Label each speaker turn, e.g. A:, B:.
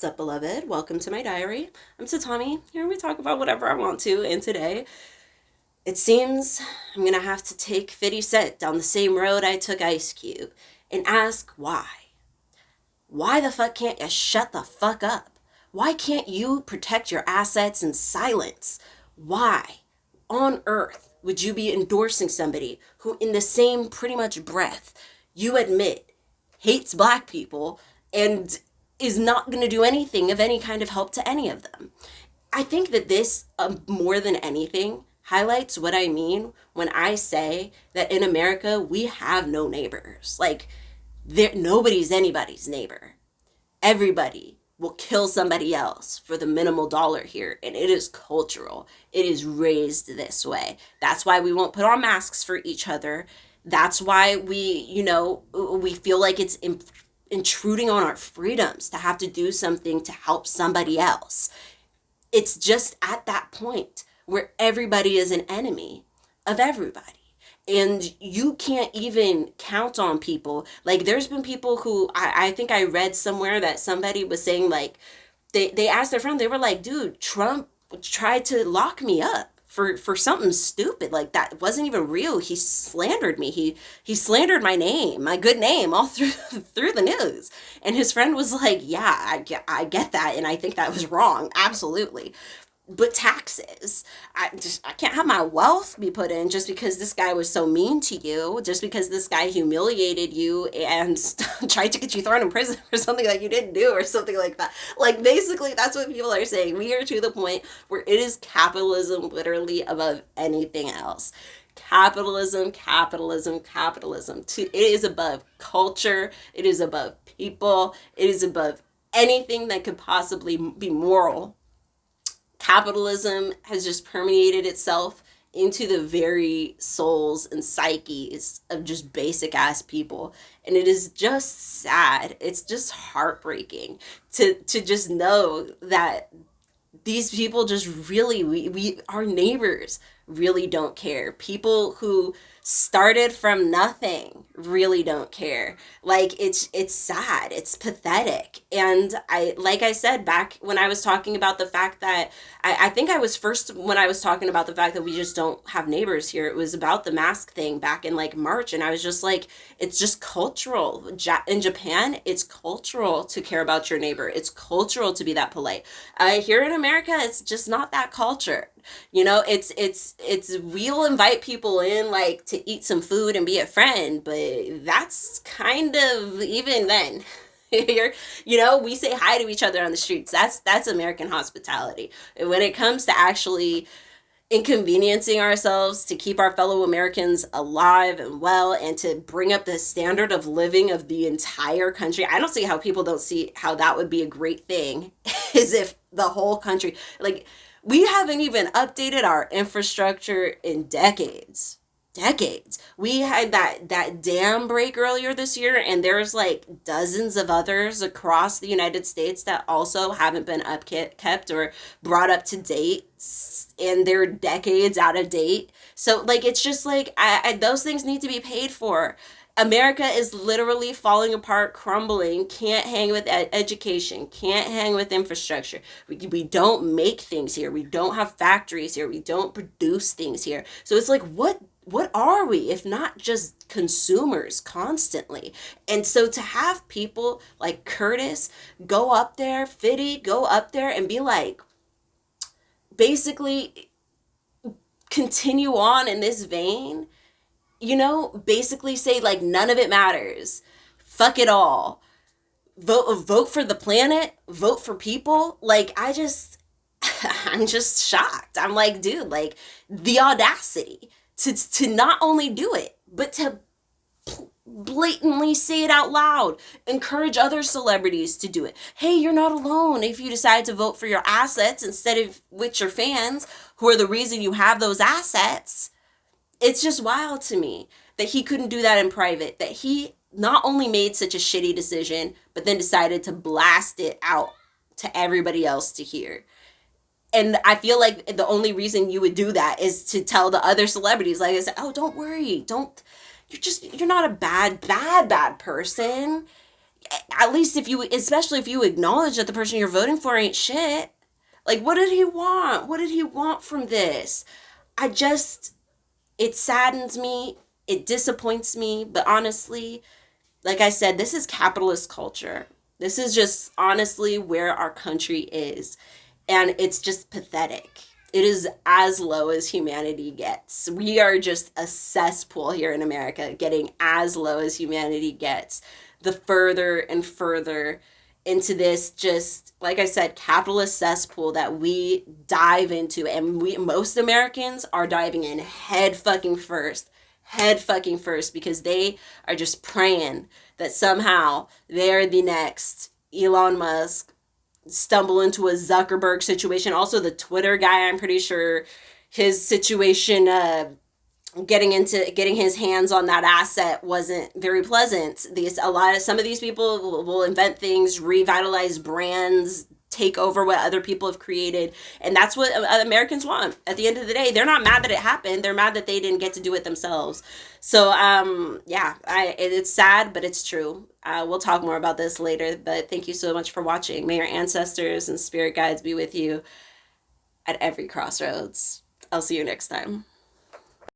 A: What's up, beloved? Welcome to my diary. I'm Satami. Here we talk about whatever I want to, and today it seems I'm gonna have to take 50 Cent down the same road I took Ice Cube and ask why. Why the fuck can't you shut the fuck up? Why can't you protect your assets in silence? Why on earth would you be endorsing somebody who, in the same pretty much breath, you admit hates black people and is not going to do anything of any kind of help to any of them? I think that this, more than anything, highlights what I mean when I say that in America we have no neighbors. Like, nobody's anybody's neighbor. Everybody will kill somebody else for the minimal dollar here, and it is cultural. It is raised this way. That's why we won't put on masks for each other. That's why we feel like it's intruding on our freedoms to have to do something to help somebody else. It's just at that point where everybody is an enemy of everybody. And you can't even count on people. Like, there's been people who I think I read somewhere that somebody was saying, like, they asked their friend, they were like, dude, Trump tried to lock me up for something stupid like that. It wasn't even real. He slandered me. He slandered my name, my good name, all through through the news. And his friend was like, yeah, I get that, and I think that was wrong, absolutely. But taxes, I can't have my wealth be put in just because this guy was so mean to you, just because this guy humiliated you and tried to get you thrown in prison for something that you didn't do or something like that. Like, basically, that's what people are saying. We are to the point where it is capitalism literally above anything else. Capitalism, capitalism, capitalism. It is above culture. It is above people. It is above anything that could possibly be moral. Capitalism has just permeated itself into the very souls and psyches of just basic ass people. And it is just sad. It's just heartbreaking to just know that these people just really, we our neighbors really don't care. People who started from nothing really don't care. Like, it's sad, it's pathetic. And I, like I said back when I was talking about the fact that I think I was first when I was talking about the fact that we just don't have neighbors here, it was about the mask thing back in like March, and I was just like, it's just cultural. In Japan, it's cultural to care about your neighbor. It's cultural to be that polite. Here in America, it's just not that culture. It's we'll invite people in, like, to eat some food and be a friend, but that's kind of, even then, we say hi to each other on the streets. That's American hospitality. When it comes to actually inconveniencing ourselves to keep our fellow Americans alive and well and to bring up the standard of living of the entire country, I don't see how people don't see how that would be a great thing. As if the whole country, like, we haven't even updated our infrastructure in decades. We had that dam break earlier this year, and there's like dozens of others across the United States that also haven't been kept or brought up to date, and they're decades out of date. So, like, it's just like, those things need to be paid for. America is literally falling apart, crumbling, can't hang with education, can't hang with infrastructure. We don't make things here. We don't have factories here. We don't produce things here. So it's like, what are we if not just consumers constantly? And so to have people like Curtis go up there, Fiddy go up there and be like, basically continue on in this vein, basically say, like, none of it matters. Fuck it all. Vote for the planet, vote for people. Like, I'm just shocked. I'm like, dude, like, the audacity to not only do it, but to blatantly say it out loud, encourage other celebrities to do it. Hey, you're not alone if you decide to vote for your assets instead of with your fans, who are the reason you have those assets. It's just wild to me that he couldn't do that in private, that he not only made such a shitty decision, but then decided to blast it out to everybody else to hear. And I feel like the only reason you would do that is to tell the other celebrities, like I said, oh, don't worry, you're not a bad person. At least if you, especially if you acknowledge that the person you're voting for ain't shit. Like, what did he want? What did he want from this? I just, it saddens me. It disappoints me. But honestly, like I said, this is capitalist culture. This is just honestly where our country is. And it's just pathetic. It is as low as humanity gets. We are just a cesspool here in America, getting as low as humanity gets. The further and further into this, just like I said, capitalist cesspool that we dive into, and we, most Americans are diving in head fucking first, because they are just praying that somehow they're the next Elon Musk, stumble into a Zuckerberg situation. Also, the Twitter guy, I'm pretty sure his situation, getting his hands on that asset wasn't very pleasant. These a lot of some of these people will invent things, revitalize brands, take over what other people have created, and that's what Americans want. At the end of the day, they're not mad that it happened. They're mad that they didn't get to do it themselves. So yeah, it's sad, but it's true. We'll talk more about this later, but thank you so much for watching. May your ancestors and spirit guides be with you at every crossroads. I'll see you next time.